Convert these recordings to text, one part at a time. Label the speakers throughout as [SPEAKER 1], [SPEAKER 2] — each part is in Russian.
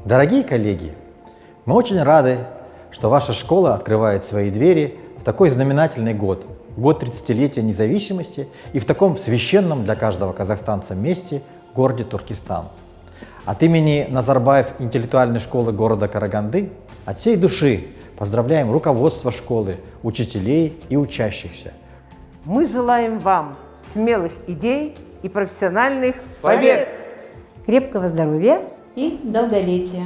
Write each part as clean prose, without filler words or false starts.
[SPEAKER 1] Дорогие коллеги, мы очень рады, что ваша школа открывает свои двери в такой знаменательный год, год 30-летия независимости и в таком священном для каждого казахстанца месте, городе Туркестан. От имени Назарбаев интеллектуальной школы города Караганды от всей души поздравляем руководство школы, учителей и учащихся.
[SPEAKER 2] Мы желаем вам смелых идей и профессиональных побед!
[SPEAKER 3] Крепкого здоровья
[SPEAKER 4] и долголетия,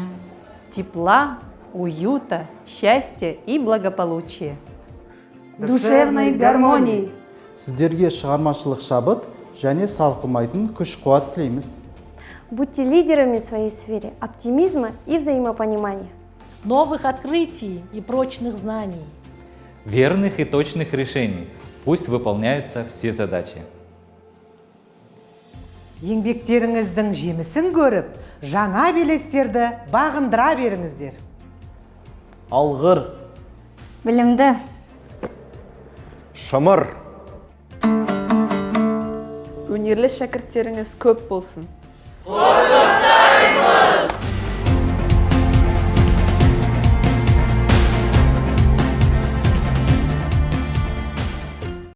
[SPEAKER 5] тепла, уюта, счастья и благополучия,
[SPEAKER 3] душевной гармонии.
[SPEAKER 6] Сіздерге шығармашылық шабыт және салқымайтын күш-қуат тілейміз.
[SPEAKER 7] Будьте лидерами в своей сфере оптимизма и взаимопонимания.
[SPEAKER 8] Новых открытий и прочных знаний.
[SPEAKER 9] Верных и точных решений. Пусть выполняются все задачи.
[SPEAKER 2] Еңбектеріңіздің жемісін көріп, жаңа белестерді бағындыра беріңіздер.
[SPEAKER 10] Алғыр.
[SPEAKER 4] білімді,
[SPEAKER 11] шамар.
[SPEAKER 12] Өнерлі шәкірттеріңіз көп болсын.
[SPEAKER 13] Құттықтаймыз!